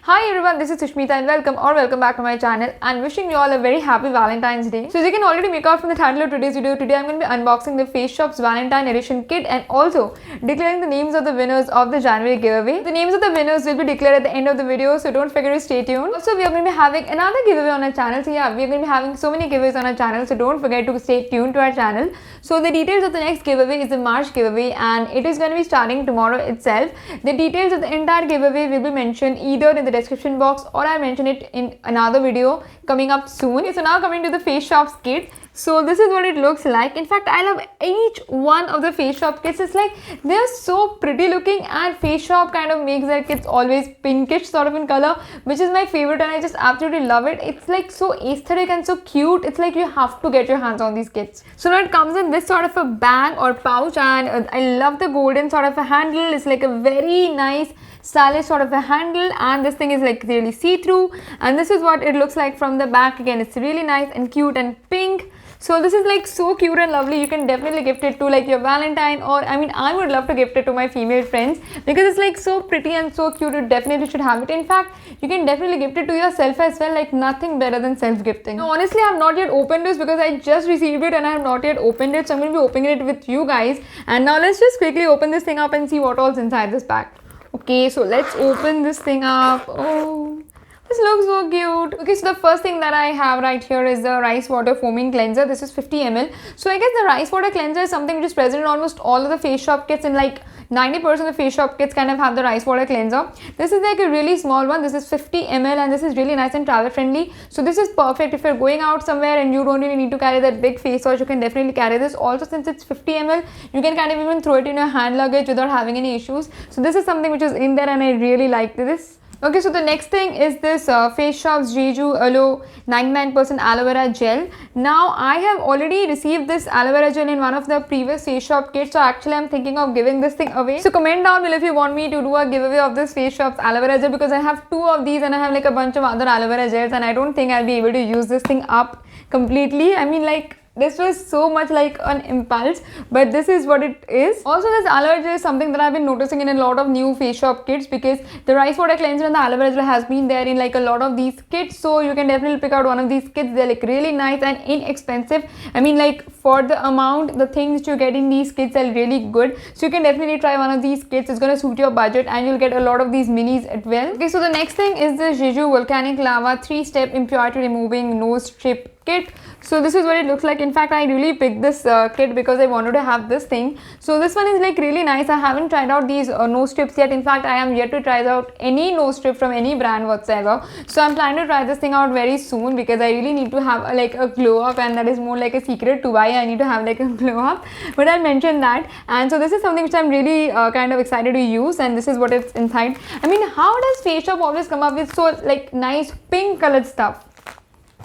Hi everyone, this is Sushmita and welcome back to my channel and wishing you all a very happy Valentine's Day. So as you can already make out from the title of today's video, today I'm going to be unboxing the Face Shop's Valentine Edition kit and also declaring the names of the winners of the January giveaway. The names of the winners will be declared at the end of the video, so don't forget to stay tuned. Also, we are going to be having another giveaway on our channel. So yeah, we are going to be having so many giveaways on our channel, so don't forget to stay tuned to our channel. So the details of the next giveaway is the March giveaway and it is going to be starting tomorrow itself. The details of the entire giveaway will be mentioned either in the description box or I mention it in another video coming up soon. Okay, so now coming to the Face Shop's kit. So this is what it looks like. In fact, I love each one of the Face Shop kits. It's like they're so pretty looking and Face Shop kind of makes their kits always pinkish sort of in color, which is my favorite and I just absolutely love it. It's like so aesthetic and so cute. It's like you have to get your hands on these kits. So now it comes in this sort of a bag or pouch and I love the golden sort of a handle. It's like a very nice stylish sort of a handle and this thing is like really see-through and this is what it looks like from the back. Again, it's really nice and cute and pink. So this is like so cute and lovely. You can definitely gift it to like your Valentine, or I mean I would love to gift it to my female friends because it's like so pretty and so cute. You definitely should have it. In fact, you can definitely gift it to yourself as well. Like nothing better than self-gifting. Now, honestly, I have not yet opened this because I just received it and I have not yet opened it. So I'm going to be opening it with you guys. And now let's just quickly open this thing up and see what all's inside this bag. Okay, so let's open this thing up. Oh, this looks so cute. Okay, so the first thing that I have right here is the rice water foaming cleanser. This is 50 ml. So I guess the rice water cleanser is something which is present in almost all of the Face Shop kits, and like 90% of the Face Shop kits kind of have the rice water cleanser. This is like a really small one. This is 50 ml and this is really nice and travel friendly. So this is perfect if you're going out somewhere and you don't really need to carry that big face wash. You can definitely carry this. Also, since it's 50 ml, you can kind of even throw it in your hand luggage without having any issues. So this is something which is in there and I really like this. Okay, so the next thing is this Face Shop's Jeju Aloe 99% aloe vera gel. Now I have already received this aloe vera gel in one of the previous Face Shop kits, so actually I'm thinking of giving this thing away. So comment down below if you want me to do a giveaway of this Face Shop's aloe vera gel because I have two of these and I have like a bunch of other aloe vera gels and I don't think I'll be able to use this thing up completely. I mean, like, this was so much like an impulse, but this is what it is. Also, this aloe gel is something that I've been noticing in a lot of new Face Shop kits because the rice water cleanser and the aloe vera gel has been there in like a lot of these kits. So you can definitely pick out one of these kits. They're like really nice and inexpensive. I mean, like for the amount, the things that you get in these kits are really good. So you can definitely try one of these kits. It's gonna suit your budget and you'll get a lot of these minis as well. Okay, so the next thing is the Jeju Volcanic Lava 3-step impurity removing nose strip kit. So this is what it looks like. In fact, I really picked this kit because I wanted to have this thing. So this one is like really nice. I haven't tried out these nose strips yet. In fact, I am yet to try out any nose strip from any brand whatsoever. So I'm planning to try this thing out very soon because I really need to have like a glow up, and that is more like a secret to why I need to have like a glow up, but I'll mention that. And so this is something which I'm really kind of excited to use, and this is what it's inside. I mean, how does Face Shop always come up with so like nice pink colored stuff?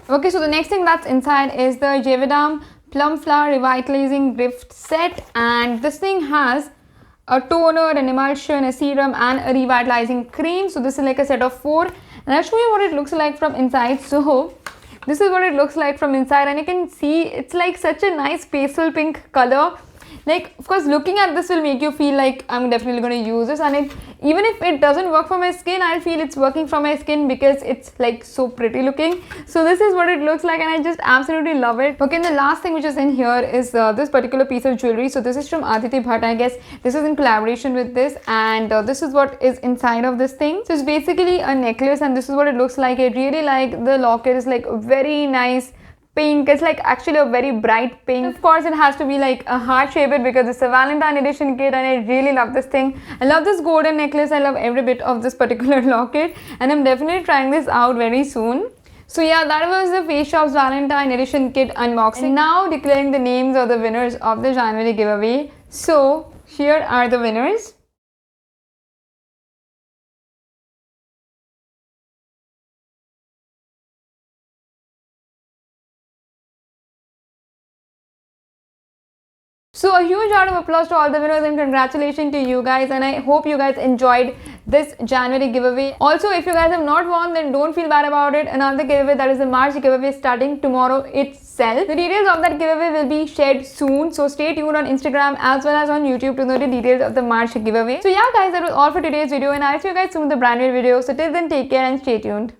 Okay, so the next thing that's inside is the Jvdam Plum Flower Revitalizing Gift Set, and this thing has a toner, an emulsion, a serum and a revitalizing cream. So this is like a set of 4 and I'll show you what it looks like from inside. So this is what it looks like from inside and you can see it's like such a nice pastel pink color. Like, of course, looking at this will make you feel like I'm definitely going to use this, and even if it doesn't work for my skin, I'll feel it's working for my skin because it's like so pretty looking. So this is what it looks like and I just absolutely love it. Okay, and the last thing which is in here is this particular piece of jewelry. So this is from Aditi Bhatt. I guess this is in collaboration with this, and this is what is inside of this thing. So it's basically a necklace and this is what it looks like. I really like the locket. Is like very nice pink. It's like actually a very bright pink. Of course, it has to be like a heart shaped because it's a Valentine edition kit and I really love this thing. I love this golden necklace. I love every bit of this particular locket and I'm definitely trying this out very soon. So yeah, that was the Face Shop's Valentine edition kit unboxing. And now declaring the names of the winners of the January giveaway. So here are the winners. So a huge round of applause to all the winners and congratulations to you guys, and I hope you guys enjoyed this January giveaway. Also, if you guys have not won, then don't feel bad about it. Another giveaway, that is the March giveaway, starting tomorrow itself. itself. The details of that giveaway will be shared soon, so stay tuned on Instagram as well as on YouTube to know the details of the March giveaway. So yeah guys, that was all for today's video, and I'll see you guys soon with a brand new video. So till then, take care and stay tuned.